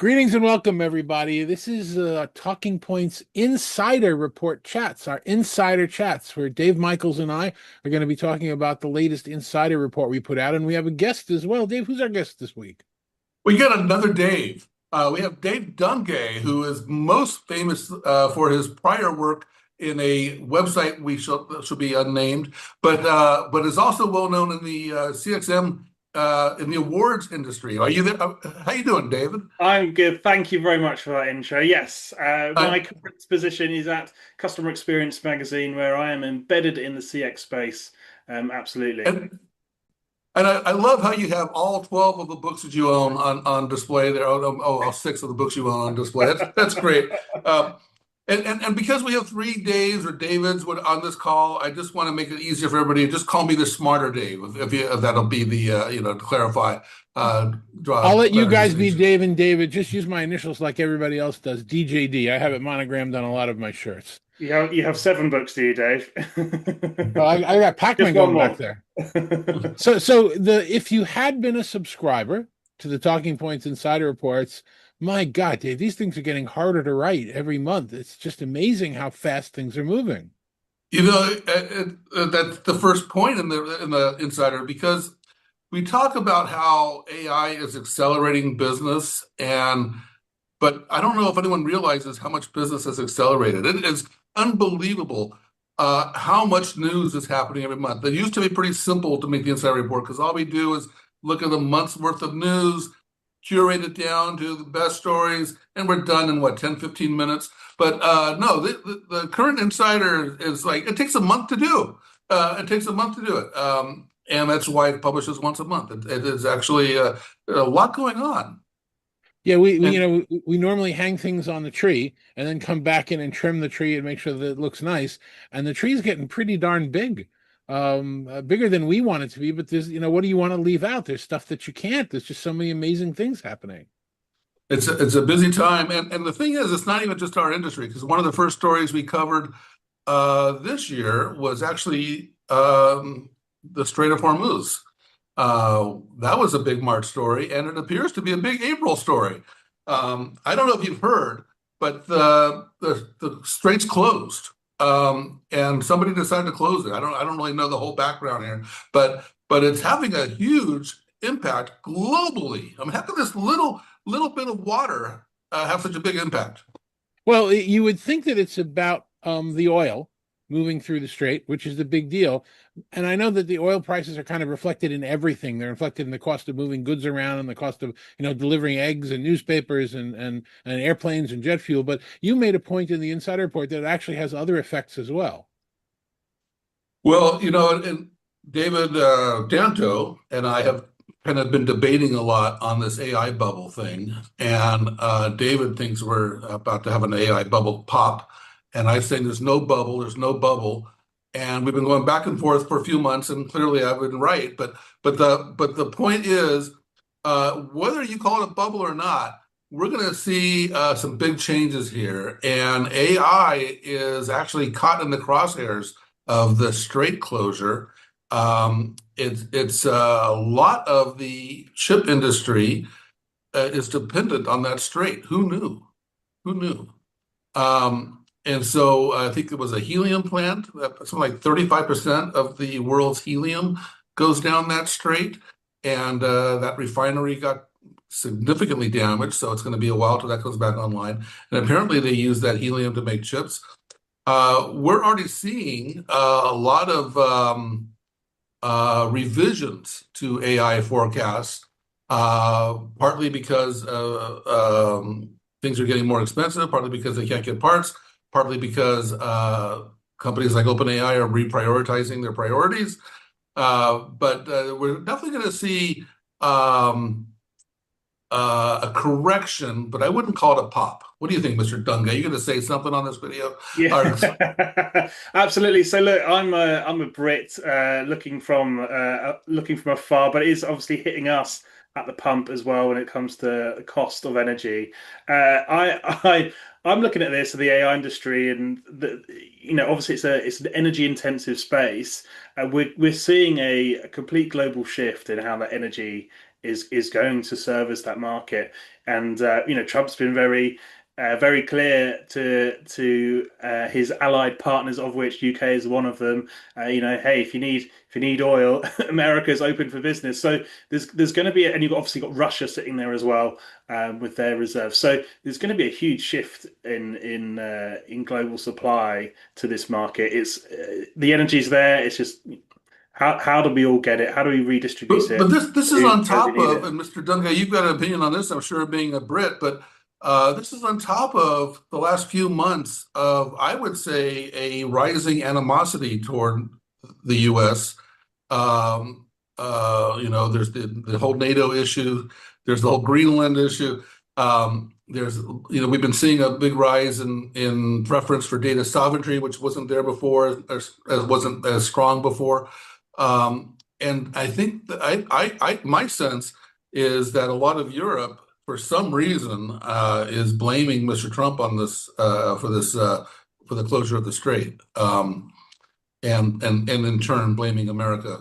Greetings and welcome, everybody. This is TalkingPointz Insider Report Chatz, our Insider Chats, where Dave, Michels, and I are going to be talking about the latest Insider Report we put out, and we have a guest as well. Dave, who's our guest this week? We got another Dave. We have Dave Dungay, who is most famous for his prior work in a website we should be unnamed, but is also well known in the CXM in the awards industry. Are you there? How you doing, David? I'm good. Thank you very much for that intro. Yes, my current position is at Customer Experience Magazine, where I am embedded in the CX space. Absolutely. And I love how you have all 12 of the books that you own on display there. All 6 of the books you own on display. That's great. And because we have 3 Daves or Davids on this call, I just want to make it easier for everybody. Just call me the smarter Dave, if that'll be the to clarify. I'll let you guys be Dave and David. Just use my initials like everybody else does. DJD. I have it monogrammed on a lot of my shirts. You have 7 books, do you, Dave? Well, I got Pac-Man going back there. So if you had been a subscriber to the TalkingPointz Insider Reports, my God, Dave, these things are getting harder to write every month. It's just amazing how fast things are moving. You know, that's the first point in the Insider, because we talk about how AI is accelerating business, but I don't know if anyone realizes how much business has accelerated. It is unbelievable how much news is happening every month. It used to be pretty simple to make the Insider Report because all we do is look at a month's worth of news, curate it down to the best stories, and we're done in 10, 15 minutes. But no, the current Insider is like, it takes a month to do. It takes a month to do it. And that's why it publishes once a month. It is actually a lot going on. Yeah, we normally hang things on the tree and then come back in and trim the tree and make sure that it looks nice. And the tree's getting pretty darn big, bigger than we want it to be. But there's, what do you want to leave out? There's stuff that you can't. There's just so many amazing things happening. It's a busy time, and the thing is, it's not even just our industry, because one of the first stories we covered this year was actually the Strait of Hormuz. That was a big March story, and it appears to be a big April story. I don't know if you've heard, but the strait's closed, and somebody decided to close it. I don't really know the whole background here, but it's having a huge impact globally. I mean, how can this little bit of water have such a big impact? Well, you would think that it's about the oil moving through the strait, which is the big deal. And I know that the oil prices are kind of reflected in everything. They're reflected in the cost of moving goods around and the cost of, delivering eggs and newspapers and airplanes and jet fuel. But you made a point in the Insider Report that it actually has other effects as well. Well, and David Danto and I have kind of been debating a lot on this AI bubble thing. And David thinks we're about to have an AI bubble pop. And I say there's no bubble. And we've been going back and forth for a few months, and clearly I've been right. But the point is, whether you call it a bubble or not, we're going to see some big changes here. And AI is actually caught in the crosshairs of the strait closure. It's a lot of the chip industry is dependent on that strait. Who knew? And so I think it was a helium plant. Something like 35% of the world's helium goes down that strait, and that refinery got significantly damaged. So it's going to be a while till that comes back online. And apparently they use that helium to make chips. We're already seeing a lot of revisions to AI forecasts, partly because things are getting more expensive, partly because they can't get parts, partly because companies like OpenAI are reprioritizing their priorities. But we're definitely going to see a correction, but I wouldn't call it a pop. What do you think, Mr. Dungay? You going to say something on this video? Yeah, absolutely. So look, I'm a Brit looking from afar, but it is obviously hitting us at the pump as well when it comes to the cost of energy. I'm looking at this the AI industry, and obviously it's an energy intensive space. We're seeing a complete global shift in how that energy is going to service that market, and Trump's been very clear to his allied partners, of which UK is one of them. Hey, if you need oil, America's open for business. So there's going to be, and you've obviously got Russia sitting there as well with their reserves. So there's going to be a huge shift in global supply to this market. It's the energy's there. It's just how do we all get it? How do we redistribute But it? this is Who on does top need of, it? and Mr. Dungay, you've got an opinion on this, I'm sure, being a Brit, but this is on top of the last few months of, I would say, a rising animosity toward the U.S. There's the whole NATO issue, there's the whole Greenland issue. We've been seeing a big rise in preference for data sovereignty, which wasn't there before, as wasn't as strong before. And I think that my sense is that a lot of Europe, for some reason, is blaming Mr. Trump on this for the closure of the strait, and in turn blaming America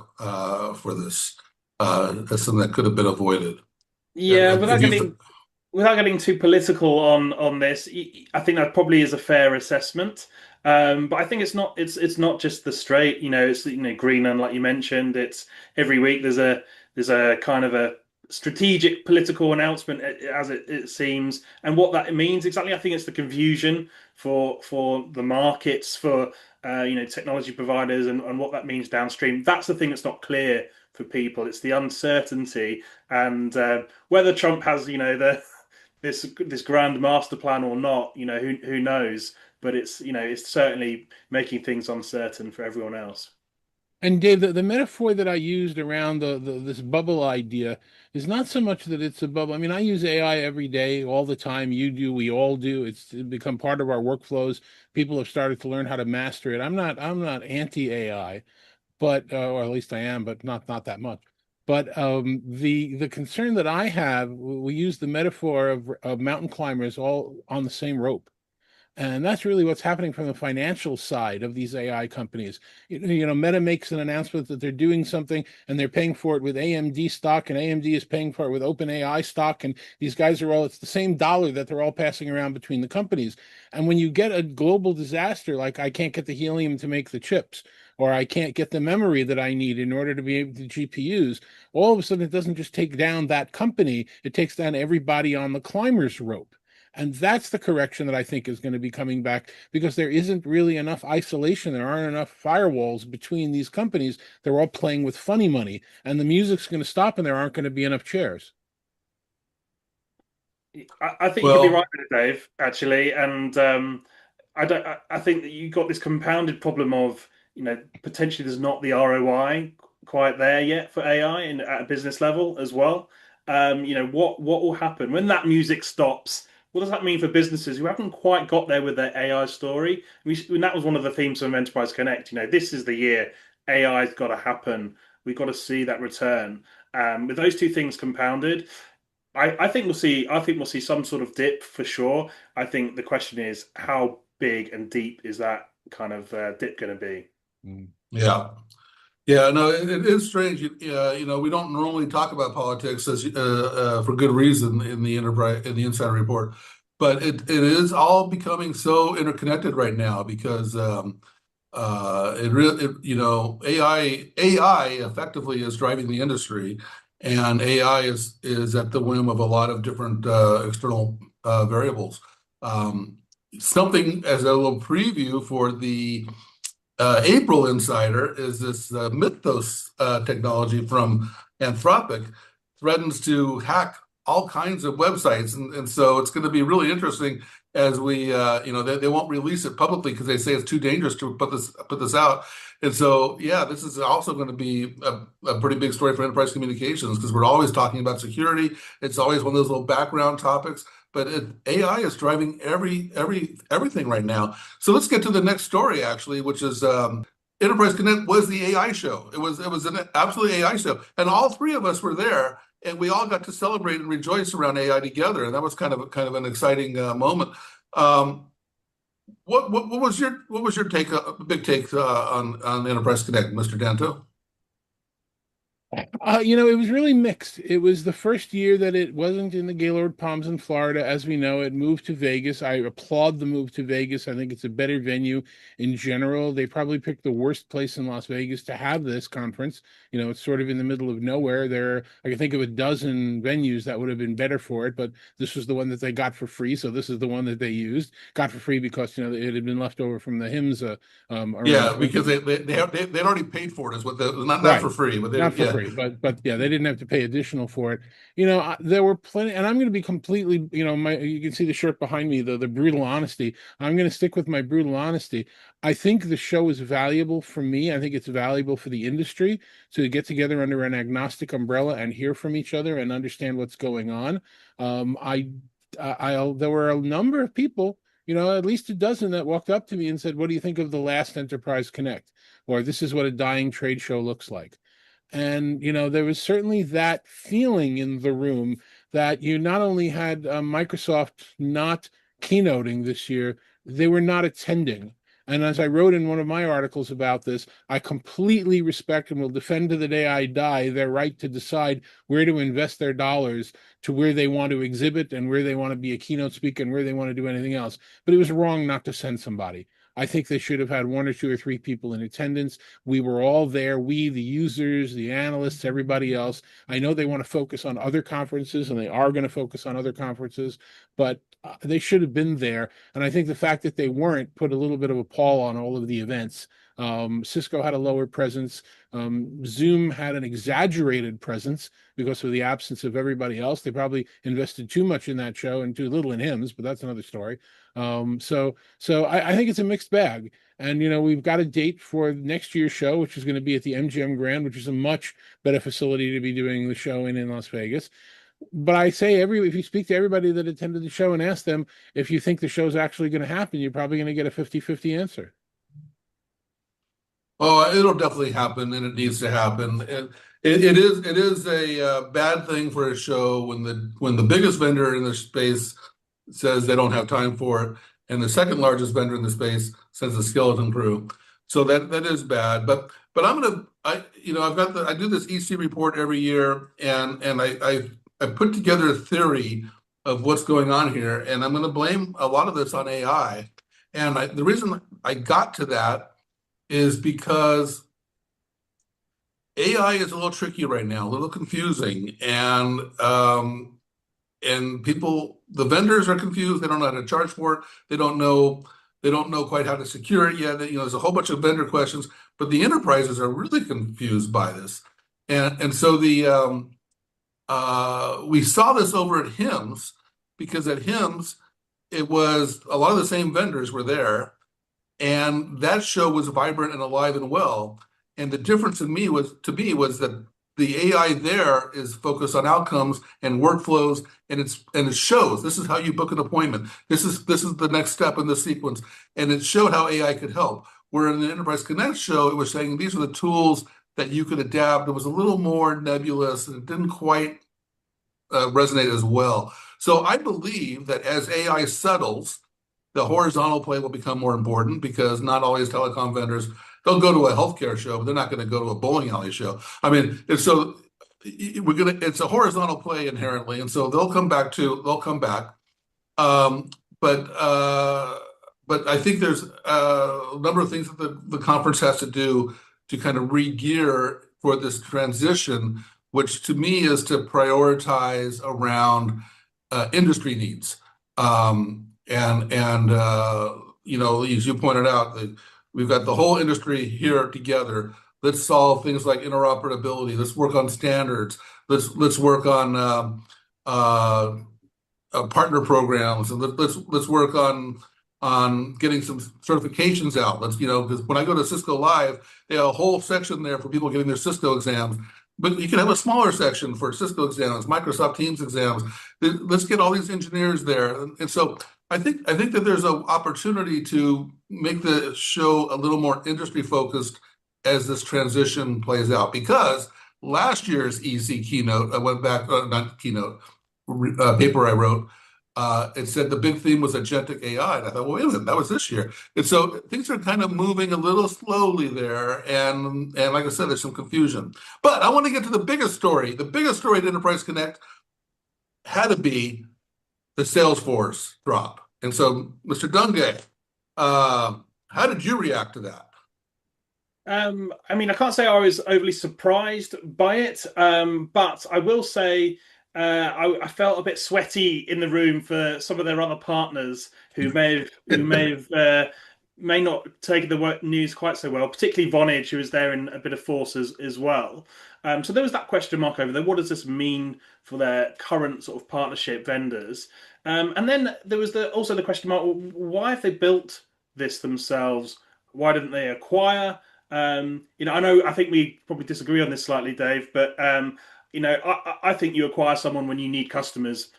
for this. That's something that could have been avoided. Yeah, If you, without getting too political on this, I think that probably is a fair assessment. But I think it's not just the strait. It's Greenland, like you mentioned. It's every week there's a kind of a strategic political announcement as it seems, and what that means exactly. I think it's the confusion for the markets, for technology providers, and what that means downstream. That's the thing that's not clear for people. It's the uncertainty, and whether Trump has this grand master plan or not, who knows? But it's certainly making things uncertain for everyone else. And Dave, the metaphor that I used around this bubble idea is not so much that it's a bubble. I mean, I use AI every day, all the time. You do, we all do. It's become part of our workflows. People have started to learn how to master it. I'm not anti-AI, but or at least I am, but not that much. But the concern that I have, we use the metaphor of mountain climbers all on the same rope. And that's really what's happening from the financial side of these AI companies. Meta makes an announcement that they're doing something and they're paying for it with AMD stock, and AMD is paying for it with OpenAI stock. And these guys are it's the same dollar that they're all passing around between the companies. And when you get a global disaster, like I can't get the helium to make the chips, or I can't get the memory that I need in order to be able to GPUs, all of a sudden it doesn't just take down that company, it takes down everybody on the climber's rope. And that's the correction that I think is going to be coming back, because there isn't really enough isolation. There aren't enough firewalls between these companies. They're all playing with funny money, and the music's going to stop, and there aren't going to be enough chairs. I think you could be right well, there, Dave, actually, and I don't. I think that you got this compounded problem of potentially there's not the ROI quite there yet for AI at a business level as well. What will happen when that music stops? What does that mean for businesses who haven't quite got there with their AI story? And that was one of the themes of Enterprise Connect. This is the year AI's got to happen. We've got to see that return. With those two things compounded, I think we'll see. I think we'll see some sort of dip for sure. I think the question is how big and deep is that kind of dip going to be? Mm. yeah. Yeah, no, it is strange. We don't normally talk about politics for good reason in the Insider Report, but it is all becoming so interconnected right now because it really AI effectively is driving the industry, and AI is at the whim of a lot of different external variables. Something as a little preview for the April Insider is this Mythos technology from Anthropic threatens to hack all kinds of websites, and so it's going to be really interesting as we, they won't release it publicly because they say it's too dangerous to put this out. And so, yeah, this is also going to be a pretty big story for enterprise communications because we're always talking about security. It's always one of those little background topics, but AI is driving everything right now. So let's get to the next story, actually, which is Enterprise Connect was the AI show. It was an absolute AI show, and all three of us were there, and we all got to celebrate and rejoice around AI together, and that was kind of an exciting moment. What was your take, big take on Enterprise Connect, Mr. Danto? It was really mixed. It was the first year that it wasn't in the Gaylord Palms in Florida. As we know, it moved to Vegas. I applaud the move to Vegas. I think it's a better venue in general. They probably picked the worst place in Las Vegas to have this conference. It's sort of in the middle of nowhere. I can think of a dozen venues that would have been better for it, but this was the one that they got for free. So this is the one that they used. Got for free because, it had been left over from the HIMSS Yeah, because they'd already paid for it, is what not right. for free, but Not for free, but yeah, they didn't have to pay additional for it. There were plenty, and I'm going to be completely, you can see the shirt behind me, the brutal honesty. I'm going to stick with my brutal honesty. I think the show is valuable for me. I think it's valuable for the industry to get together under an agnostic umbrella and hear from each other and understand what's going on. There were a number of people, at least a dozen that walked up to me and said, "What do you think of the last Enterprise Connect?" Or "This is what a dying trade show looks like." And, there was certainly that feeling in the room that you not only had Microsoft not keynoting this year, they were not attending. And as I wrote in one of my articles about this, I completely respect and will defend to the day I die their right to decide where to invest their dollars, to where they want to exhibit and where they want to be a keynote speaker and where they want to do anything else. But it was wrong not to send somebody. I think they should have had one or two or three people in attendance. We were all there. We, the users, the analysts, everybody else. I know they want to focus on other conferences, and they are going to focus on other conferences, but they should have been there. And I think the fact that they weren't put a little bit of a pall on all of the events. Cisco had a lower presence. Zoom had an exaggerated presence because of the absence of everybody else. They probably invested too much in that show and too little in HIMSS, but that's another story. So I think it's a mixed bag. And, we've got a date for next year's show, which is going to be at the MGM Grand, which is a much better facility to be doing the show in Las Vegas. But I say if you speak to everybody that attended the show and ask them if you think the show's actually going to happen, you're probably going to get a 50-50 answer. Oh, it'll definitely happen, and it needs to happen. It is a bad thing for a show when the biggest vendor in the space says they don't have time for it, and the second largest vendor in the space sends a skeleton crew. So that is bad. But I do this EC report every year, and I put together a theory of what's going on here, and I'm going to blame a lot of this on AI. And the reason I got to that is because AI is a little tricky right now, a little confusing, and the vendors are confused. They don't know how to charge for it. They don't know quite how to secure it yet. There's a whole bunch of vendor questions, but the enterprises are really confused by this, and so we saw this over at HIMSS because at HIMSS it was a lot of the same vendors were there. And that show was vibrant and alive and well. And the difference to me was that the AI there is focused on outcomes and workflows, and it shows this is how you book an appointment. This is the next step in the sequence, and it showed how AI could help. Where in the Enterprise Connect show, it was saying these are the tools that you could adapt. It was a little more nebulous, and it didn't quite resonate as well. So I believe that as AI settles, the horizontal play will become more important because not always telecom vendors, they'll go to a healthcare show, but they're not going to go to a bowling alley show. I mean, it's a horizontal play inherently, and so they'll come back. But I think there's a number of things that the conference has to do to kind of re-gear for this transition, which to me is to prioritize around industry needs. As you pointed out, we've got the whole industry here together. Let's solve things like interoperability. Let's work on standards. Let's work on partner programs, and let's work on getting some certifications out. Let's, because when I go to Cisco Live, they have a whole section there for people getting their Cisco exams. But you can have a smaller section for Cisco exams, Microsoft Teams exams. Let's get all these engineers there. And so I think that there's an opportunity to make the show a little more industry focused as this transition plays out. Because last year's EC keynote, I went back, not keynote, paper I wrote, it said the big theme was agentic AI. And I thought, well, wait a minute, that was this year. And so things are kind of moving a little slowly there. And like I said, there's some confusion. But I want to get to the biggest story. The biggest story at Enterprise Connect had to be the Salesforce drop. And so, Mr. Dungay, how did you react to that? I mean, I can't say I was overly surprised by it, but I will say I felt a bit sweaty in the room for some of their other partners who may not take the news quite so well, particularly Vonage, who was there in a bit of force as well. So there was that question mark over there. What does this mean for their current sort of partnership vendors? And then there was also the question mark: why have they built this themselves? Why didn't they acquire? I think we probably disagree on this slightly, Dave, but I think you acquire someone when you need customers.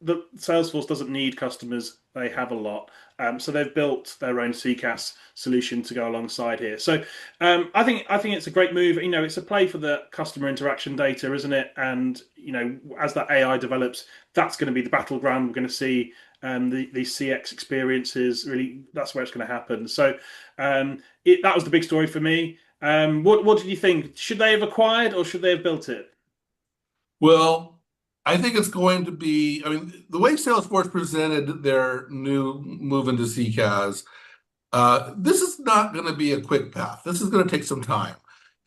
The Salesforce doesn't need customers; they have a lot. So they've built their own CCaaS solution to go alongside here. So I think it's a great move. It's a play for the customer interaction data, isn't it? And as that AI develops, that's going to be the battleground. We're going to see these CX experiences. Really, that's where it's going to happen. So that was the big story for me. What did you think? Should they have acquired or should they have built it? Well, I think it's going to be, the way Salesforce presented their new move into CCaaS, this is not going to be a quick path. This is going to take some time.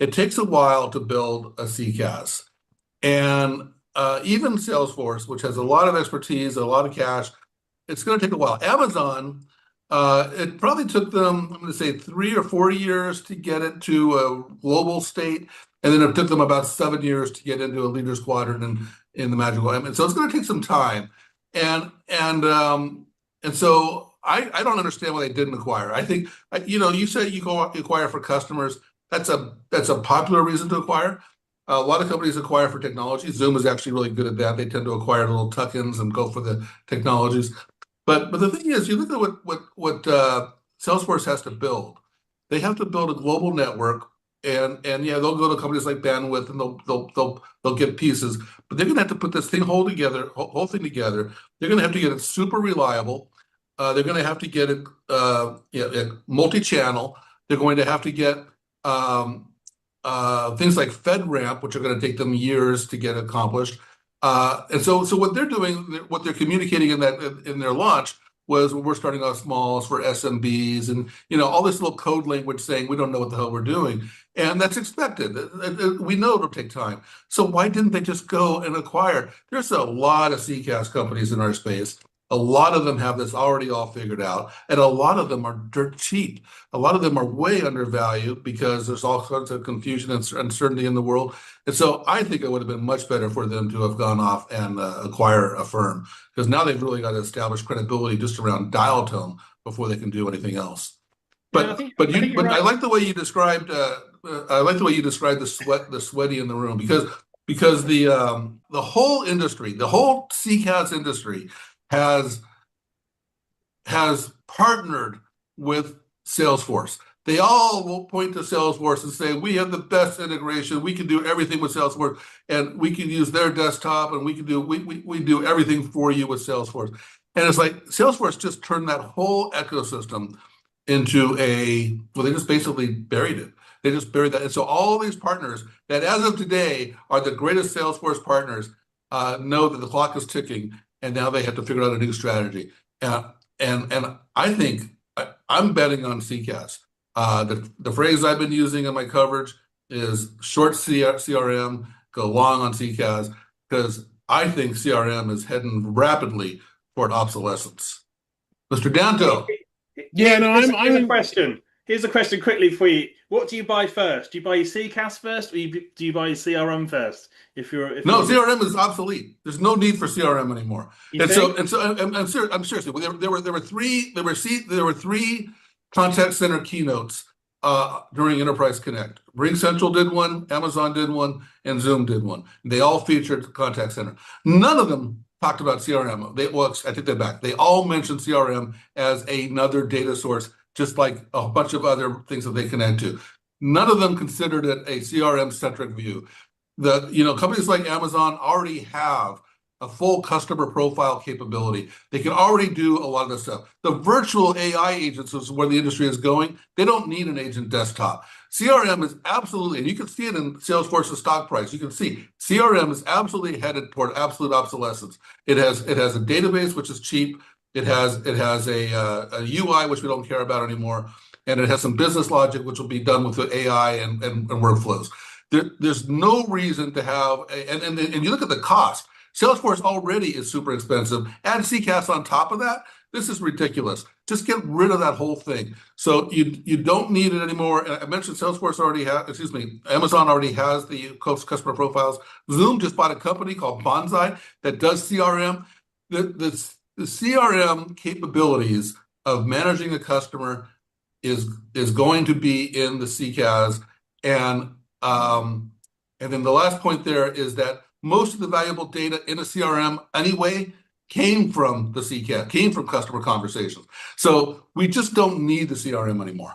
It takes a while to build a CCaaS. And even Salesforce, which has a lot of expertise, a lot of cash, it's going to take a while. Amazon, it probably took them, I'm going to say 3 or 4 years to get it to a global state. And then it took them about 7 years to get into a leader's quadrant in the magical. And so it's going to take some time. And so I don't understand why they didn't acquire. I think, you say you go acquire for customers. That's a popular reason to acquire. A lot of companies acquire for technology. Zoom is actually really good at that. They tend to acquire little tuck-ins and go for the technologies. But the thing is, you look at what Salesforce has to build. They have to build a global network, and yeah, they'll go to companies like Bandwidth, and they'll get pieces. But they're going to have to put this whole thing together. They're going to have to get it super reliable. They're going to have to get it multi-channel. They're going to have to get things like FedRAMP, which are going to take them years to get accomplished. And so what they're doing, what they're communicating in their launch was, we're starting off small for SMBs, and all this little code language saying we don't know what the hell we're doing, and that's expected. We know it'll take time. So why didn't they just go and acquire? There's a lot of CCaaS companies in our space. A lot of them have this already all figured out, and a lot of them are dirt cheap. A lot of them are way undervalued because there's all sorts of confusion and uncertainty in the world. And so I think it would have been much better for them to have gone off and acquire a firm, because now they've really got to establish credibility just around dial tone before they can do anything else. But right. I like the way you described. I like the way you described the sweaty in the room, because the whole industry, the whole CCaaS industry, has partnered with Salesforce. They all will point to Salesforce and say, we have the best integration. We can do everything with Salesforce, and we can use their desktop, and we do everything for you with Salesforce. And it's like Salesforce just turned that whole ecosystem into they just basically buried it. They just buried that. And so all these partners that as of today are the greatest Salesforce partners know that the clock is ticking, and now they have to figure out a new strategy. And I think I'm betting on CCaaS. The phrase I've been using in my coverage is short CRM, go long on CCaaS, because I think CRM is heading rapidly toward obsolescence. Mr. Danto. Yeah, no, I'm a question. Here's a question quickly for you. What do you buy first? Do you buy your CCaaS first, or do you buy your CRM first? No, CRM is obsolete. There's no need for CRM anymore. You think? I'm seriously. There were three contact center keynotes during Enterprise Connect. RingCentral did one, Amazon did one, and Zoom did one. They all featured contact center. None of them talked about CRM. I take that back. They all mentioned CRM as another data source, just like a bunch of other things that they connect to. None of them considered it a CRM-centric view. Companies like Amazon already have a full customer profile capability. They can already do a lot of this stuff. The virtual AI agents is where the industry is going. They don't need an agent desktop. CRM is absolutely, and you can see it in Salesforce's stock price. You can see CRM is absolutely headed toward absolute obsolescence. It has a database which is cheap. It has a UI which we don't care about anymore, and it has some business logic which will be done with the AI and workflows. There's no reason to have, and you look at the cost. Salesforce already is super expensive. Add CCaaS on top of that. This is ridiculous. Just get rid of that whole thing. So you don't need it anymore. And I mentioned Amazon already has the customer profiles. Zoom just bought a company called Bonsai that does CRM. The CRM capabilities of managing a customer is going to be in the CCaaS, and then the last point there is that most of the valuable data in a CRM anyway came from the CCaaS, came from customer conversations. So we just don't need the CRM anymore.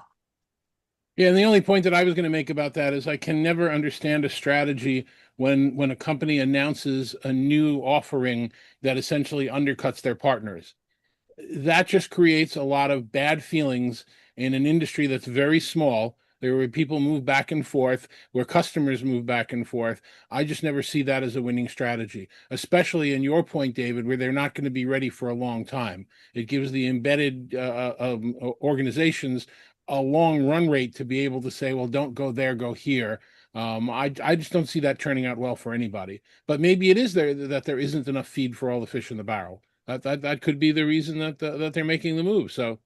Yeah, and the only point that I was going to make about that is I can never understand a strategy when a company announces a new offering that essentially undercuts their partners. That just creates a lot of bad feelings in an industry that's very small. There where people move back and forth, where customers move back and forth. I just never see that as a winning strategy, especially in your point, David, where they're not going to be ready for a long time. It gives the embedded organizations a long run rate to be able to say, well, don't go there, go here. I just don't see that turning out well for anybody. But maybe it is that there isn't enough feed for all the fish in the barrel. That could be the reason that they're making the move. So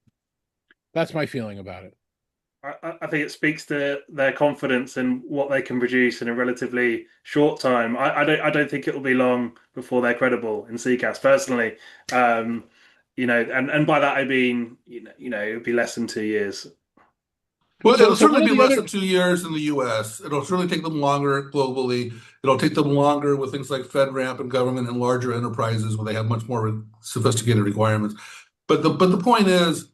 that's my feeling about it. I think it speaks to their confidence in what they can produce in a relatively short time. I don't think it will be long before they're credible in CCaaS personally. And by that I mean it would be less than 2 years. Well, it'll certainly be less than 2 years in the US. It'll certainly take them longer globally. It'll take them longer with things like FedRAMP and government and larger enterprises where they have much more sophisticated requirements. But the point is,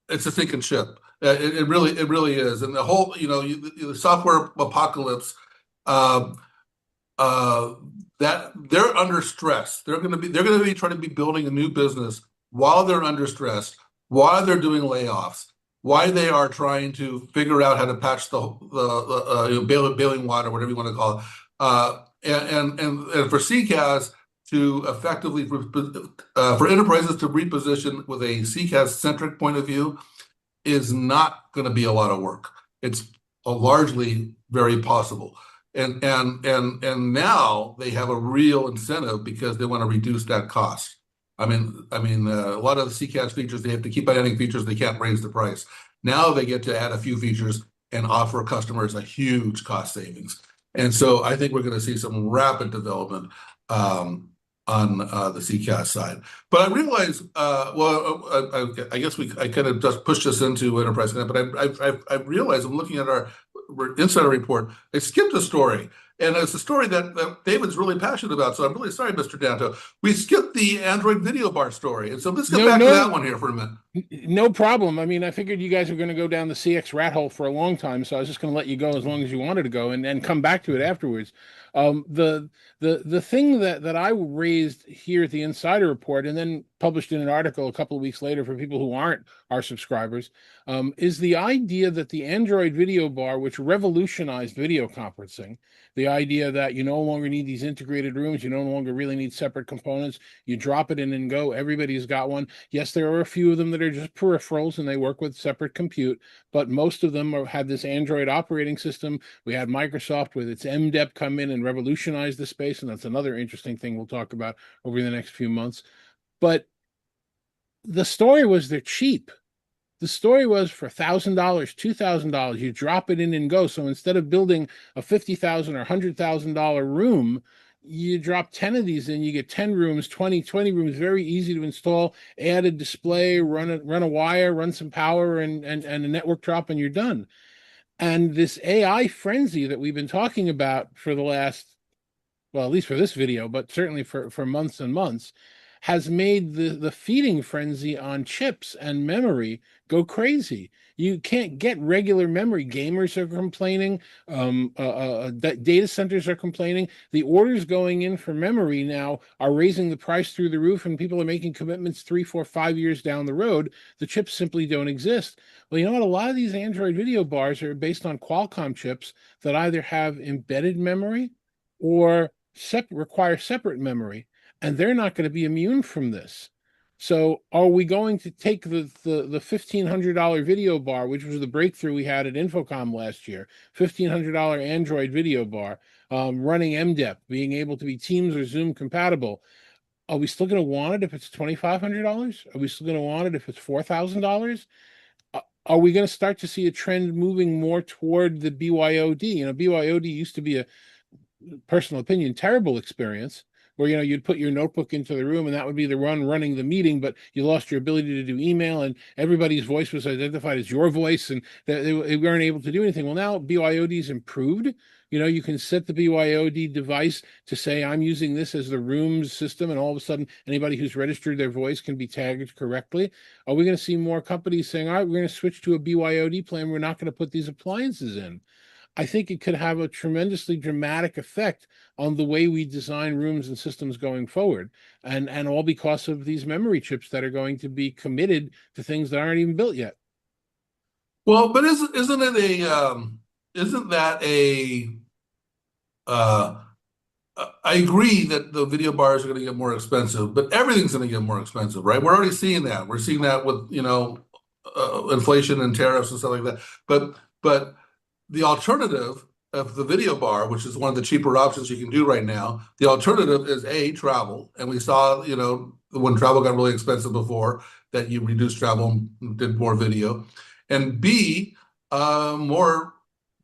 it's a sinking ship. It really is. And the whole, the software apocalypse, that they're under stress. They're going to be trying to be building a new business while they're under stress, while they're doing layoffs, while they are trying to figure out how to patch the bailing water, whatever you want to call it. And for CCaaS to effectively, for enterprises to reposition with a CCaaS-centric point of view is not going to be a lot of work. It's largely very possible. And now they have a real incentive because they want to reduce that cost. I mean, a lot of the CCaaS features, they have to keep adding features. They can't raise the price. Now they get to add a few features and offer customers a huge cost savings. And so I think we're going to see some rapid development on the CCaaS side. But I realize, I guess I kind of just pushed us into enterprise, but I realize I'm looking at our insider report. I skipped a story, and it's a story that David's really passionate about. So I'm really sorry, Mr. Danto. We skipped the Android video bar story, and so let's get back to that one here for a minute. No problem. I mean, I figured you guys were going to go down the CX rat hole for a long time, so I was just going to let you go as long as you wanted to go, and come back to it afterwards. The thing that I raised here at the Insider Report, and then published in an article a couple of weeks later for people who aren't our subscribers, is the idea that the Android video bar, which revolutionized video conferencing, the idea that you no longer need these integrated rooms, you no longer really need separate components, you drop it in and go, everybody's got one. Yes, there are a few of them that are just peripherals and they work with separate compute, but most of them have this Android operating system. We had Microsoft with its MDEP come in and revolutionize the space, and that's another interesting thing we'll talk about over the next few months. But the story was they're cheap. The story was for $1,000, $2,000, you drop it in and go. So instead of building a $50,000 or $100,000 room, you drop 10 of these in, you get 10 rooms, 20 rooms, very easy to install, add a display, run a wire, run some power and a network drop, and you're done. And this AI frenzy that we've been talking about for the last, well, at least for this video, but certainly for months and months, has made the feeding frenzy on chips and memory go crazy. You can't get regular memory. Gamers are complaining. Data centers are complaining. The orders going in for memory now are raising the price through the roof, and people are making commitments 3, 4, 5 years down the road. The chips simply don't exist. Well, you know what? A lot of these Android video bars are based on Qualcomm chips that either have embedded memory or require separate memory, and they're not going to be immune from this. So are we going to take the $1,500 video bar, which was the breakthrough we had at Infocom last year, $1,500 Android video bar, running MDEP, being able to be Teams or Zoom compatible? Are we still going to want it if it's $2,500? Are we still going to want it if it's $4,000? Are we going to start to see a trend moving more toward the BYOD? You know, BYOD used to be a, personal opinion, terrible experience where, you know, you'd put your notebook into the room and that would be the running the meeting, but you lost your ability to do email and everybody's voice was identified as your voice and they weren't able to do anything. Well, now BYOD's improved. You know, you can set the BYOD device to say, I'm using this as the room's system, and all of a sudden anybody who's registered their voice can be tagged correctly. Are we going to see more companies saying, all right, we're going to switch to a BYOD plan, we're not going to put these appliances in? I think it could have a tremendously dramatic effect on the way we design rooms and systems going forward, and all because of these memory chips that are going to be committed to things that aren't even built yet. Well, but isn't that a I agree that the video bars are going to get more expensive, but everything's going to get more expensive, right? We're already seeing that. We're seeing that with, you know, inflation and tariffs and stuff like that. But the alternative of the video bar, which is one of the cheaper options you can do right now, the alternative is A, travel. And we saw, you know, when travel got really expensive before, that you reduced travel and did more video. And B, more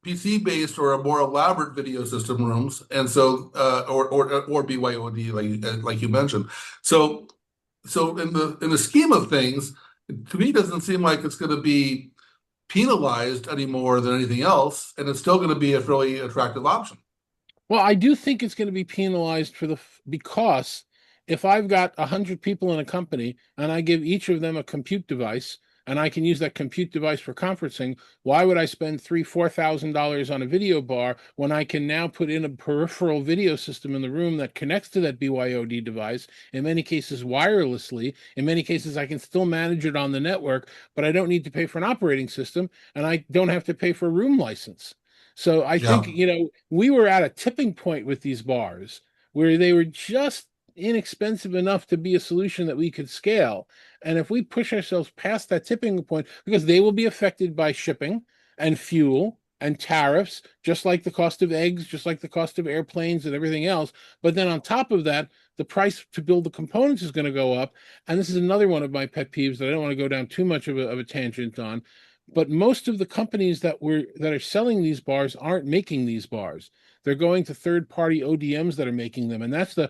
PC-based or a more elaborate video system rooms. And so, or BYOD, like you mentioned. So in the scheme of things, to me, it doesn't seem like it's going to be penalized any more than anything else, and it's still going to be a really attractive option. Well, I do think it's going to be penalized because if I've got 100 people in a company and I give each of them a compute device and I can use that compute device for conferencing, why would I spend $3,000-$4,000 on a video bar when I can now put in a peripheral video system in the room that connects to that BYOD device, in many cases wirelessly. In many cases, I can still manage it on the network, but I don't need to pay for an operating system and I don't have to pay for a room license. So I think, you know, we were at a tipping point with these bars where they were just inexpensive enough to be a solution that we could scale. And if we push ourselves past that tipping point, because they will be affected by shipping and fuel and tariffs, just like the cost of eggs, just like the cost of airplanes and everything else. But then on top of that, the price to build the components is going to go up. And this is another one of my pet peeves that I don't want to go down too much of a tangent on. But most of the companies that are selling these bars aren't making these bars. They're going to third-party ODMs that are making them, and that's the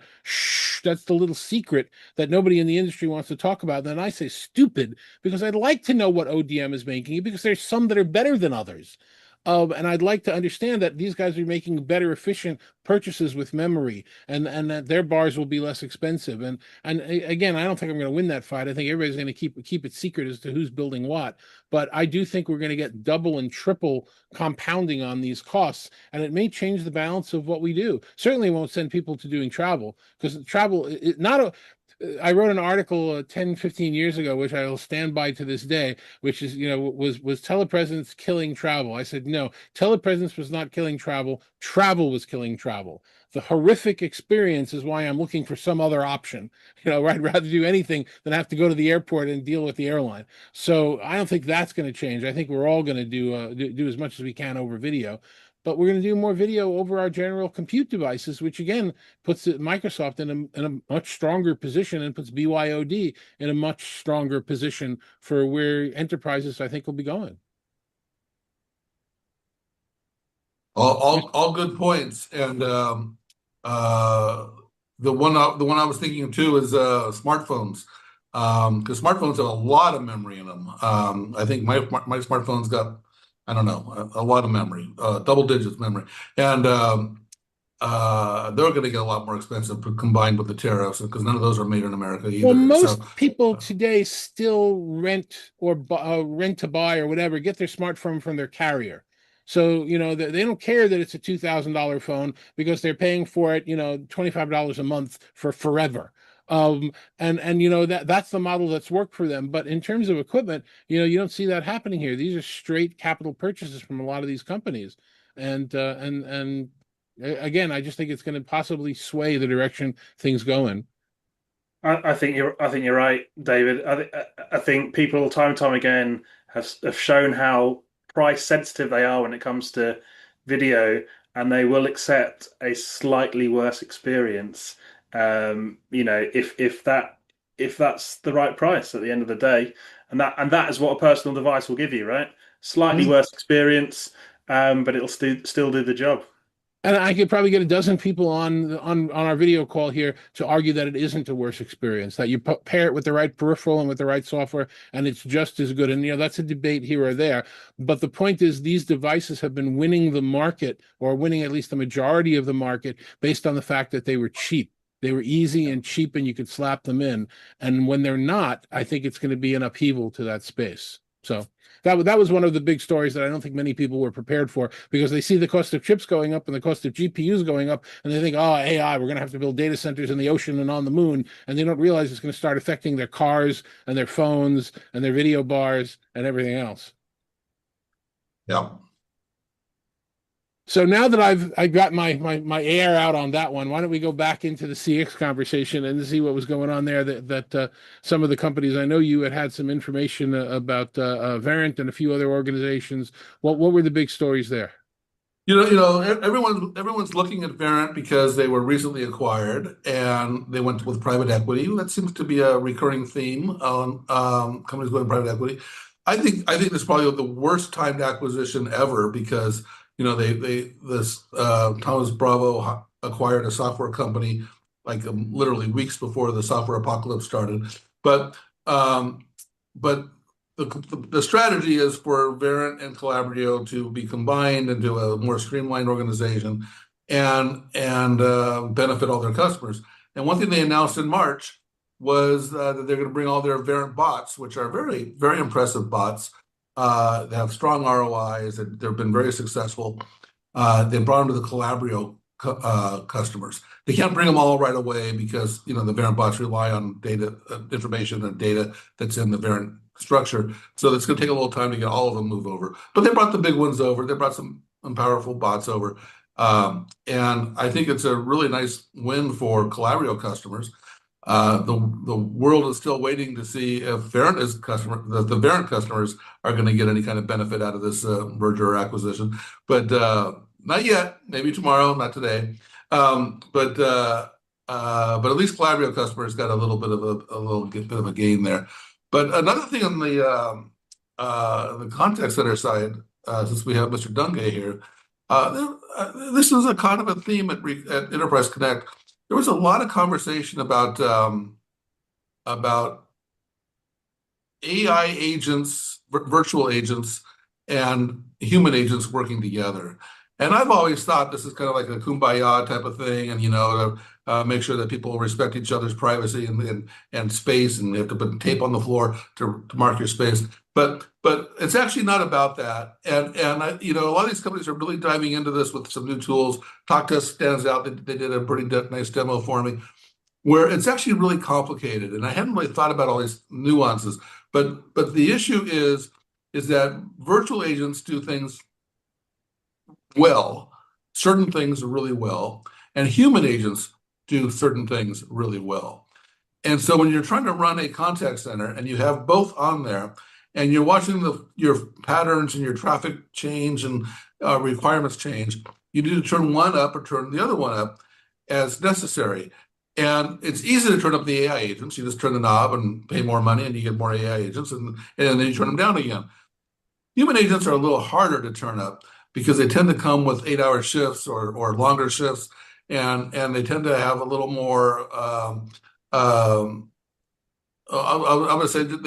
little secret that nobody in the industry wants to talk about. Then I say stupid because I'd like to know what ODM is making it, because there's some that are better than others. And I'd like to understand that these guys are making better, efficient purchases with memory, and that their bars will be less expensive. And again, I don't think I'm going to win that fight. I think everybody's going to keep it secret as to who's building what. But I do think we're going to get double and triple compounding on these costs, and it may change the balance of what we do. Certainly won't send people to doing travel, because travel is not a. I wrote an article 10, 15 years ago, which I will stand by to this day, which is, you know, was telepresence killing travel? I said, no, telepresence was not killing travel. Travel was killing travel. The horrific experience is why I'm looking for some other option. You know, I'd rather do anything than have to go to the airport and deal with the airline. So I don't think that's going to change. I think we're all going to do as much as we can over video. but we're going to do more video over our general compute devices, which again puts Microsoft in a much stronger position and puts BYOD in a much stronger position for where enterprises, I think, will be going. All good points. And the one I was thinking of too is smartphones, because smartphones have a lot of memory in them. I think my smartphone's got, I don't know, a lot of memory, double digits memory, and they're going to get a lot more expensive combined with the tariffs, because none of those are made in America either. Well, most people today still rent or rent to buy or whatever, get their smartphone from their carrier. So, they don't care that it's a $2,000 phone because they're paying for it, $25 a month for forever. And that's the model that's worked for them. But in terms of equipment, you don't see that happening here. These are straight capital purchases from a lot of these companies. And again, I just think it's going to possibly sway the direction things go in. I think you're right, David. I think people time and time again have shown how price sensitive they are when it comes to video, and they will accept a slightly worse experience. If that's the right price at the end of the day, and that is what a personal device will give you, right? Slightly worse experience, but it'll still do the job. And I could probably get a dozen people on our video call here to argue that it isn't a worse experience, that you pair it with the right peripheral and with the right software, and it's just as good. And, that's a debate here or there. But the point is, these devices have been winning the market, or winning at least the majority of the market, based on the fact that they were cheap. They were easy and cheap, and you could slap them in. And when they're not, I think it's going to be an upheaval to that space. So that was one of the big stories that I don't think many people were prepared for, because they see the cost of chips going up and the cost of GPUs going up, and they think, oh, AI, we're going to have to build data centers in the ocean and on the moon, and they don't realize it's going to start affecting their cars and their phones and their video bars and everything else. Yeah. So now that I got my air out on that one, why don't we go back into the CX conversation and see what was going on there? That some of the companies, I know you had some information about Verint and a few other organizations. What were the big stories there? Everyone's looking at Verint because they were recently acquired and they went with private equity. That seems to be a recurring theme on companies going private equity. I think this is probably the worst timed acquisition ever, because Thomas Bravo acquired a software company like literally weeks before the software apocalypse started. But the strategy is for Verint and Calabrio to be combined into a more streamlined organization and benefit all their customers. And one thing they announced in March was that they're going to bring all their Verint bots, which are very, very impressive bots. They have strong ROIs. They've been very successful. They brought them to the Calabrio customers. They can't bring them all right away because the Verint bots rely on data, information, and data that's in the Verint structure. So it's going to take a little time to get all of them moved over. But they brought the big ones over. They brought some powerful bots over, and I think it's a really nice win for Calabrio customers. The world is still waiting to see if the Verint customers are going to get any kind of benefit out of this merger or acquisition, but not yet. Maybe tomorrow, not today. But at least Calabrio customers got a little bit of a gain there. But another thing on the contact center side, since we have Mr. Dungay here, this is a kind of a theme at Enterprise Connect. There was a lot of conversation about AI agents, virtual agents, and human agents working together. And I've always thought this is kind of like a kumbaya type of thing, and to make sure that people respect each other's privacy and space, and you have to put tape on the floor to mark your space. But it's actually not about that. And a lot of these companies are really diving into this with some new tools. TalkTest stands out. They did a pretty nice demo for me, where it's actually really complicated. And I hadn't really thought about all these nuances. But the issue is that virtual agents do things well, certain things really well, and human agents do certain things really well. And so when you're trying to run a contact center and you have both on there, and you're watching your patterns and your traffic change and requirements change, you need to turn one up or turn the other one up as necessary. And it's easy to turn up the AI agents. You just turn the knob and pay more money, and you get more AI agents, and then you turn them down again. Human agents are a little harder to turn up because they tend to come with 8-hour shifts or longer shifts, and they tend to have a little more. Um, I would say that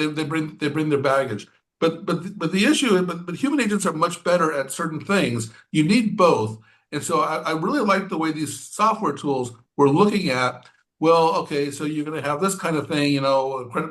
they bring their baggage. But the issue, but human agents are much better at certain things. You need both, and so I really like the way these software tools were looking at. Well, okay, so you're going to have this kind of thing,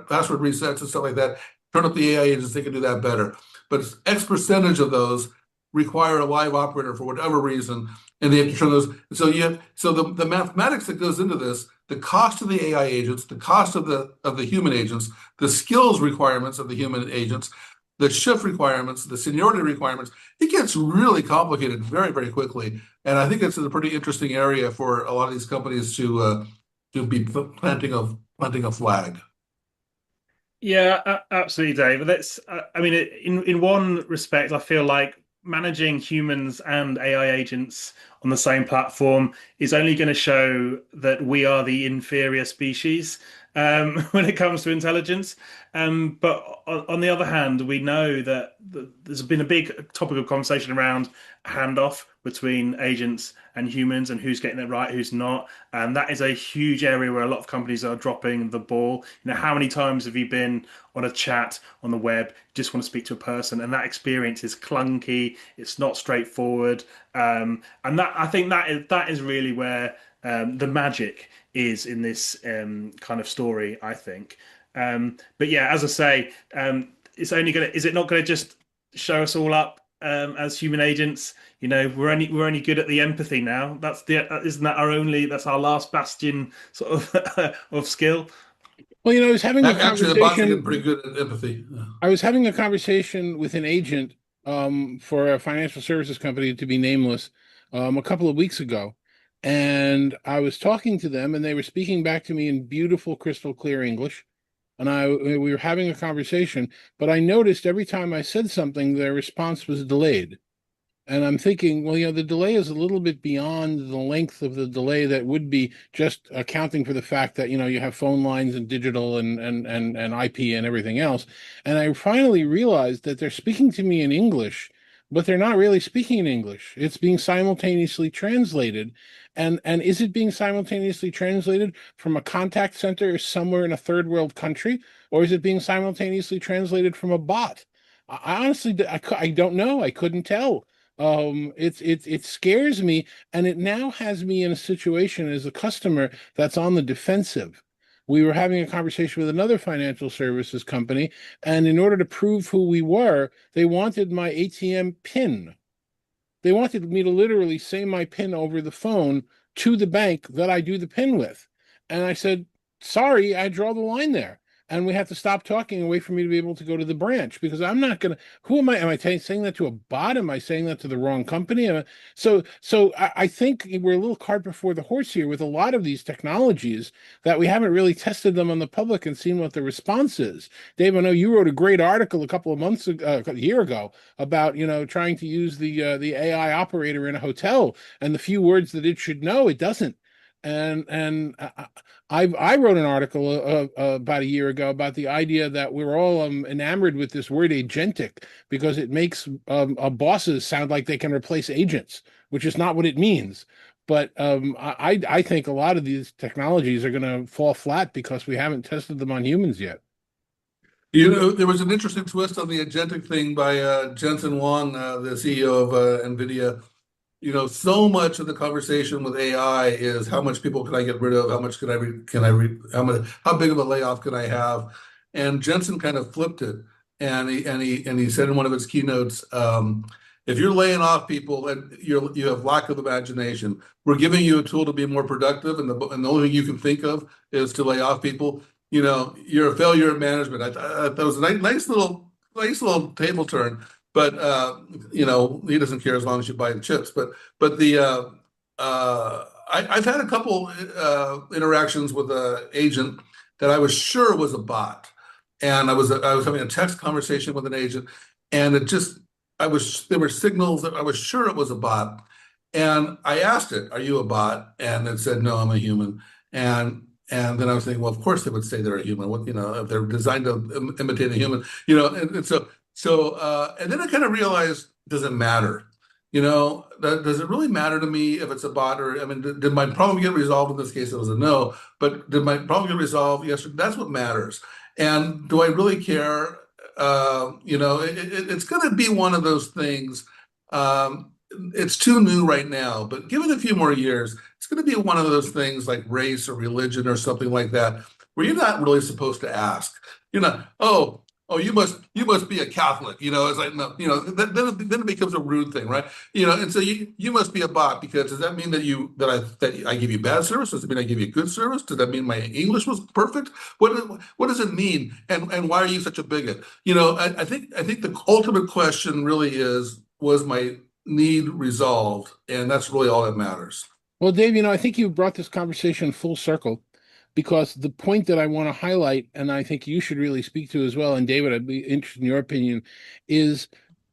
password resets and stuff like that. Turn up the AI agents; they can do that better. But X percentage of those require a live operator for whatever reason, and they have to turn those. So the mathematics that goes into this, the cost of the AI agents, the cost of the human agents, the skills requirements of the human agents, the shift requirements, the seniority requirements, it gets really complicated very, very quickly. And I think it's a pretty interesting area for a lot of these companies to be planting a flag. Yeah, absolutely, Dave. I mean, in one respect, I feel like managing humans and AI agents on the same platform is only going to show that we are the inferior species when it comes to intelligence. But on the other hand, we know that there's been a big topic of conversation around handoff between agents and humans and who's getting it right, who's not. And that is a huge area where a lot of companies are dropping the ball. How many times have you been on a chat on the web, just want to speak to a person, and that experience is clunky, it's not straightforward. And that, I think that is really where the magic is in this kind of story, I think. But yeah, as I say, is it not gonna just show us all up as human agents? We're only good at the empathy now. That's our last bastion sort of of skill. Well, I was having a Actually, the bots are conversation. getting pretty good at empathy. I was having a conversation with an agent for a financial services company to be nameless a couple of weeks ago. And I was talking to them, and they were speaking back to me in beautiful, crystal clear English. And we were having a conversation, but I noticed every time I said something, their response was delayed. And I'm thinking, well, the delay is a little bit beyond the length of the delay that would be just accounting for the fact that, you have phone lines and digital and IP and everything else. And I finally realized that they're speaking to me in English, but they're not really speaking in English. It's being simultaneously translated. And is it being simultaneously translated from a contact center somewhere in a third world country, or is it being simultaneously translated from a bot? I honestly, I don't know. I couldn't tell. It scares me, and it now has me in a situation as a customer that's on the defensive. We were having a conversation with another financial services company, and in order to prove who we were, they wanted my ATM PIN. They wanted me to literally say my PIN over the phone to the bank that I do the PIN with. And I said, sorry, I draw the line there. And we have to stop talking and wait for me to be able to go to the branch, because I'm not going to. Who am I? Am I saying that to a bot? Am I saying that to the wrong company? So I think we're a little cart before the horse here with a lot of these technologies that we haven't really tested them on the public and seen what the response is. Dave, I know you wrote a great article a couple of months ago, a year ago, about trying to use the AI operator in a hotel, and the few words that it should know, it doesn't. And I wrote an article about a year ago about the idea that we're all enamored with this word agentic because it makes bosses sound like they can replace agents, which is not what it means. But I think a lot of these technologies are going to fall flat because we haven't tested them on humans yet. There was an interesting twist on the agentic thing by Jensen Huang, the CEO of NVIDIA. So much of the conversation with AI is how much people can I get rid of? How much how big of a layoff can I have? And Jensen kind of flipped it, and he said in one of his keynotes, if you're laying off people and you have lack of imagination, we're giving you a tool to be more productive, and the only thing you can think of is to lay off people. You're a failure at management. I thought that was a nice little table turn. But he doesn't care as long as you buy the chips. But I've had a couple interactions with an agent that I was sure was a bot, and I was having a text conversation with an agent, and there were signals that I was sure it was a bot, and I asked it, "Are you a bot?" And it said, "No, I'm a human." And then I was thinking, well, of course they would say they're a human. What, if they're designed to imitate a human, and then I kind of realized, does it matter? Does it really matter to me if it's a bot or, I mean, did my problem get resolved? In this case, it was a no, but did my problem get resolved? Yes, that's what matters. And do I really care? It's going to be one of those things. It's too new right now, but give it a few more years, it's going to be one of those things like race or religion or something like that, where you're not really supposed to ask. You must be a Catholic. It's like, no, then it becomes a rude thing, right? And so you must be a bot, because does that mean that I give you bad service? Does it mean I give you good service? Does that mean my English was perfect? What does it mean? And why are you such a bigot? I think the ultimate question really is, was my need resolved? And that's really all that matters. Well, Dave, I think you brought this conversation full circle, because the point that I want to highlight, and I think you should really speak to as well, and David, I'd be interested in your opinion, is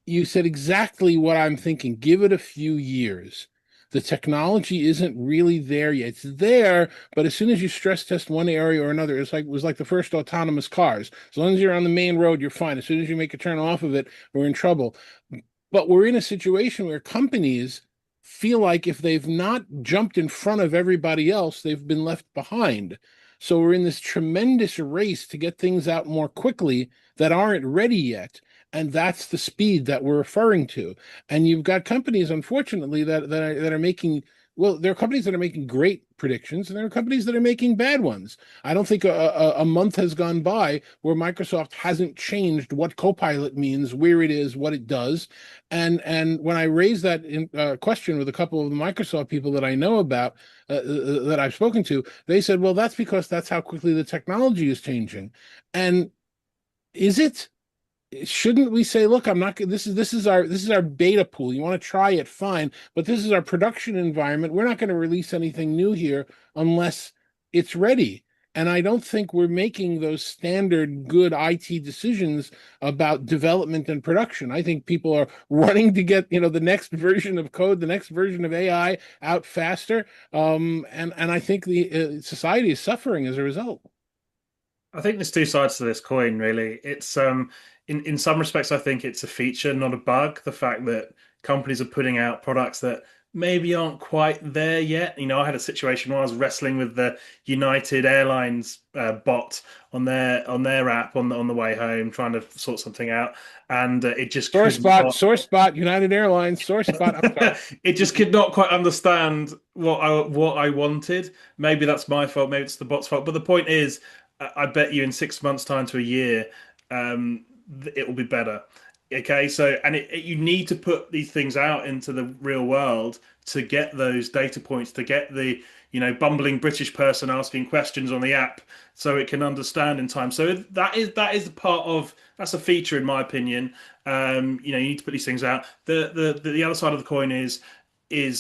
you said exactly what I'm thinking. Give it a few years. The technology isn't really there yet. It's there, but as soon as you stress test one area or another, it was like the first autonomous cars. As long as you're on the main road, you're fine. As soon as you make a turn off of it, we're in trouble. But we're in a situation where companies feel like if they've not jumped in front of everybody else, they've been left behind. So we're in this tremendous race to get things out more quickly that aren't ready yet. And that's the speed that we're referring to. And you've got companies, unfortunately, that are making, well, there are companies that are making great predictions, and there are companies that are making bad ones. I don't think a month has gone by where Microsoft hasn't changed what Copilot means, where it is, what it does. And when I raised that question with a couple of the Microsoft people that I know about, that I've spoken to, they said, well, that's because that's how quickly the technology is changing. And is it? Shouldn't we say, look, I'm not, this is our beta pool. You want to try it, fine, but this is our production environment. We're not going to release anything new here unless it's ready. And I don't think we're making those standard good IT decisions about development and production. I think people are running to get, the next version of code, the next version of AI out faster. And I think the society is suffering as a result. I think there's two sides to this coin, really. It's in some respects, I think it's a feature, not a bug. The fact that companies are putting out products that maybe aren't quite there yet. I had a situation where I was wrestling with the United Airlines bot on their app on the way home, trying to sort something out, and it just source spot, United Airlines, source spot. It just could not quite understand what I wanted. Maybe that's my fault. Maybe it's the bot's fault. But the point is, I bet you in 6 months' time to a year, it will be better. Okay, so you need to put these things out into the real world to get those data points, to get the bumbling British person asking questions on the app, so it can understand in time. So that's a feature in my opinion. You need to put these things out. The other side of the coin is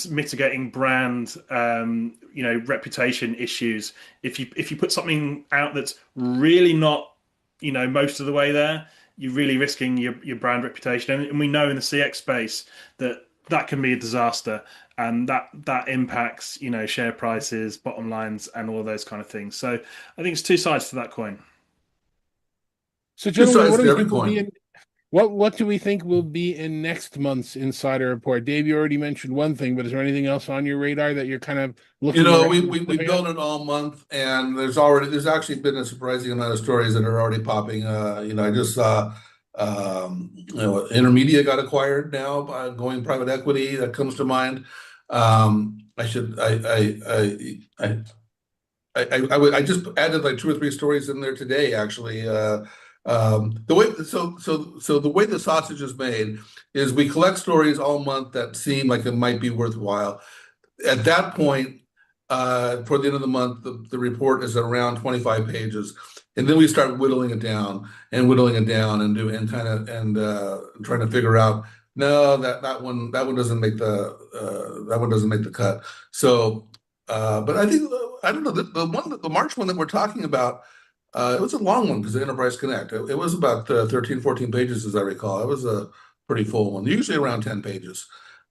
mitigating brand reputation issues. If you put something out that's really not most of the way there, you're really risking your brand reputation. And we know in the CX space that can be a disaster, and that impacts share prices, bottom lines, and all those kind of things. So I think it's two sides to that coin. So gentlemen, what do we think will be in next month's Insider Report? Dave, you already mentioned one thing, but is there anything else on your radar that you're kind of looking at? We built it all month, and there's actually been a surprising amount of stories that are already popping. I just saw Intermedia got acquired now by going private equity. That comes to mind. I just added like 2 or 3 stories in there today, actually. The way the sausage is made is we collect stories all month that seem like it might be worthwhile. At that point, toward the end of the month, the report is around 25 pages, and then we start whittling it down and trying to figure out, no, that one doesn't make the cut. So, but I think, I don't know, the March one that we're talking about, It was a long one because the Enterprise Connect. It was about 13, 14 pages, as I recall. It was a pretty full one, usually around 10 pages,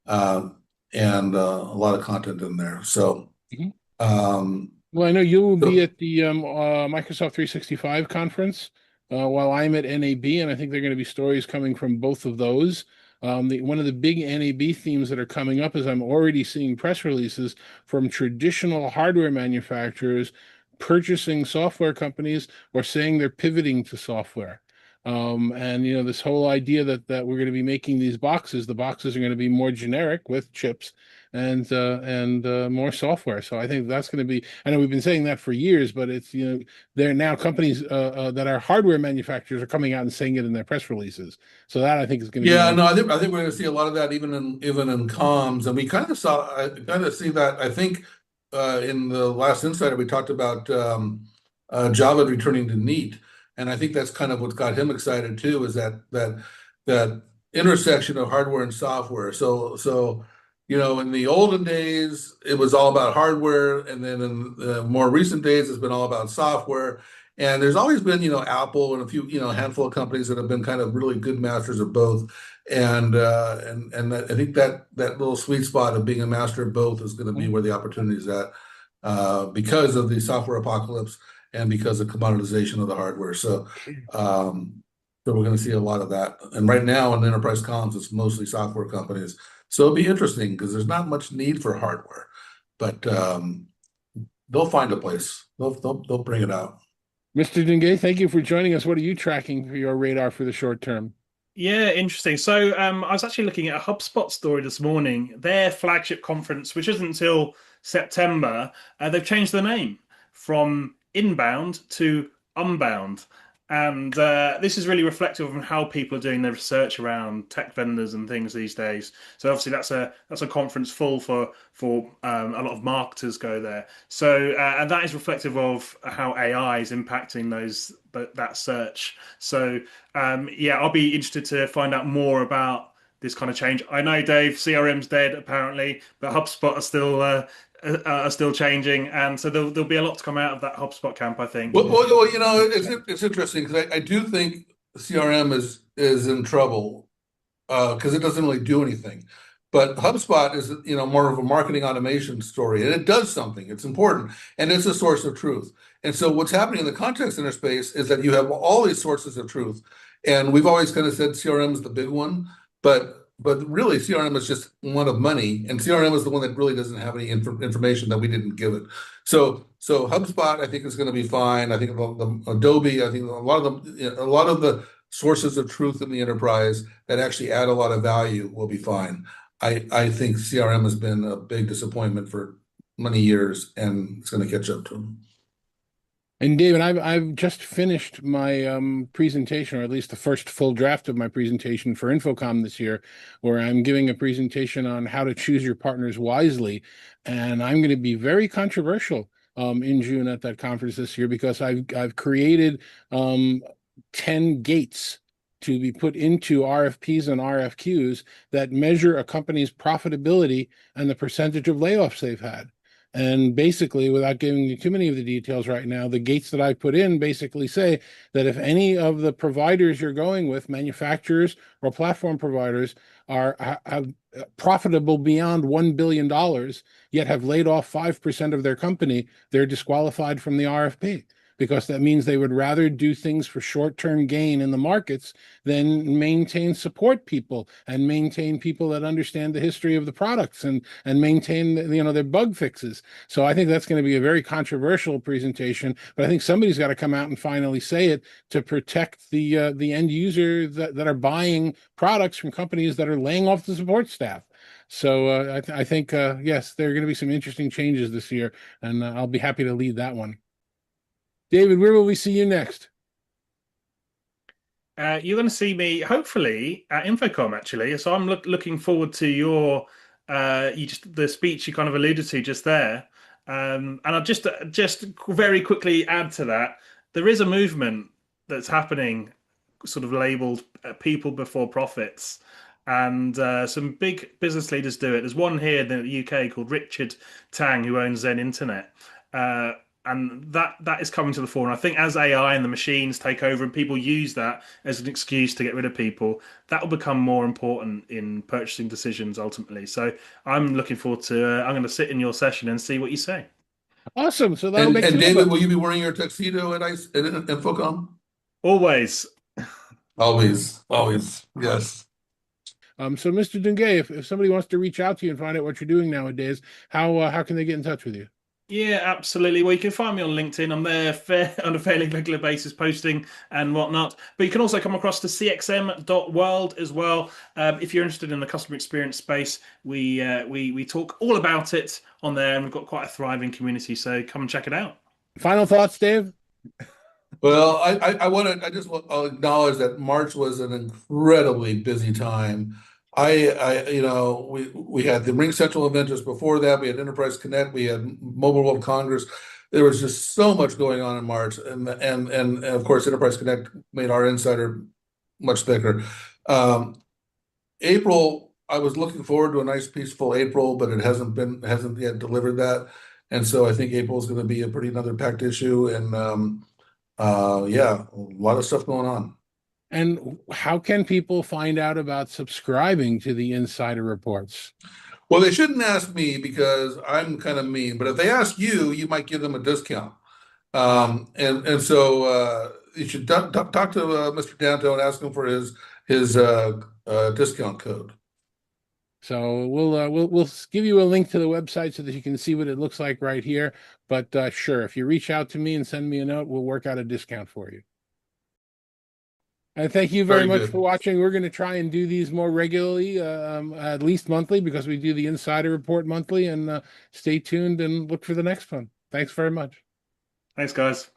um, and a lot of content in there. So, Mhm. um, Well, I know you will be so at the Microsoft 365 conference while I'm at NAB, and I think there are going to be stories coming from both of those. One of the big NAB themes that are coming up is I'm already seeing press releases from traditional hardware manufacturers purchasing software companies or saying they're pivoting to software. And this whole idea that we're going to be making these boxes, the boxes are going to be more generic with chips and more software. So I think that's going to be. I know we've been saying that for years, but it's there are now companies that are hardware manufacturers are coming out and saying it in their press releases. So that I think is going to be yeah, very. no, I think we're going to see a lot of that even in comms, and we kind of saw I kind of see that. I think in the last Insider we talked about Java returning to neat, and I think that's kind of what got him excited too. Is that intersection of hardware and software. So in the olden days it was all about hardware, and then in the more recent days it's been all about software. And there's always been, Apple and a few, handful of companies that have been kind of really good masters of both. And I think that little sweet spot of being a master of both is going to be where the opportunity is at, because of the software apocalypse and because of commoditization of the hardware. So we're going to see a lot of that. And right now in enterprise comms, it's mostly software companies. So it'll be interesting because there's not much need for hardware, but they'll find a place. They'll bring it out. Mr. Dungay, thank you for joining us. What are you tracking for your radar for the short term? Yeah, interesting. So I was actually looking at a HubSpot story this morning. Their flagship conference, which isn't until September, they've changed the name from Inbound to Unbound. And this is really reflective of how people are doing their research around tech vendors and things these days. So obviously that's a conference full for a lot of marketers go there. So and that is reflective of how AI is impacting that search. So yeah, I'll be interested to find out more about this kind of change. I know, Dave, CRM's dead apparently, but HubSpot are still changing, and so there'll be a lot to come out of that HubSpot camp, I think. Well, it's interesting because I do think CRM is in trouble because it doesn't really do anything. But HubSpot is, more of a marketing automation story, and it does something. It's important, and it's a source of truth. And so what's happening in the contact center space is that you have all these sources of truth, and we've always kind of said CRM is the big one, but really CRM is just one of many, and CRM is the one that really doesn't have any information that we didn't give it. So HubSpot, I think, is going to be fine. I think the Adobe, I think a lot of the sources of truth in the enterprise that actually add a lot of value will be fine. I think CRM has been a big disappointment for many years, and it's going to catch up to them. And David, I've just finished my presentation, or at least the first full draft of my presentation for InfoComm this year, where I'm giving a presentation on how to choose your partners wisely. And I'm going to be very controversial in June at that conference this year because I've created 10 gates to be put into RFPs and RFQs that measure a company's profitability and the percentage of layoffs they've had. And basically, without giving you too many of the details right now, the gates that I put in basically say that if any of the providers you're going with, manufacturers or platform providers, are profitable beyond $1 billion, yet have laid off 5% of their company, they're disqualified from the RFP because that means they would rather do things for short-term gain in the markets than maintain support people and maintain people that understand the history of the products and maintain their bug fixes. So I think that's going to be a very controversial presentation, but I think somebody's got to come out and finally say it to protect the end user that are buying products from companies that are laying off the support staff. So I think yes, there are going to be some interesting changes this year, and I'll be happy to lead that one. David, where will we see you next? You're going to see me hopefully at InfoComm actually. So I'm looking forward to your the speech you kind of alluded to just there. And I'll just very quickly add to that. There is a movement that's happening, sort of labeled "people before profits," and some big business leaders do it. There's one here in the UK called Richard Tang, who owns Zen Internet. and that is coming to the fore. And I think as AI and the machines take over and people use that as an excuse to get rid of people, that will become more important in purchasing decisions ultimately. So I'm looking forward to. I'm going to sit in your session and see what you say. Awesome. So that'll make And two of David, us. will you be wearing your tuxedo at Infocom? Always. Always, always, yes. So Mr. Dungay, if somebody wants to reach out to you and find out what you're doing nowadays, how can they get in touch with you? Yeah, absolutely. Well, you can find me on LinkedIn. I'm there on a fairly regular basis, posting and whatnot. But you can also come across to cxm.world as well. If you're interested in the customer experience space, we talk all about it on there, and we've got quite a thriving community. So come and check it out. Final thoughts, Dave? Well, I just want to acknowledge that March was an incredibly busy time. We had the Ring Central event just before that. We had Enterprise Connect. We had Mobile World Congress. There was just so much going on in March, and of course, Enterprise Connect made our insider much thicker. April, I was looking forward to a nice, peaceful April, but it hasn't yet delivered that, and so I think April is going to be a pretty another packed issue, and yeah, a lot of stuff going on. And how can people find out about subscribing to the Insider Reports? Well, they shouldn't ask me because I'm kind of mean, but if they ask you, you might give them a discount. And so you should talk to Mr. Danto and ask him for his discount code. So we'll give you a link to the website so that you can see what it looks like right here. But sure, if you reach out to me and send me a note, we'll work out a discount for you. And thank you very much for watching. We're going to try and do these more regularly, at least monthly, because we do the Insider Report monthly. And stay tuned and look for the next one. Thanks very much. Thanks, guys.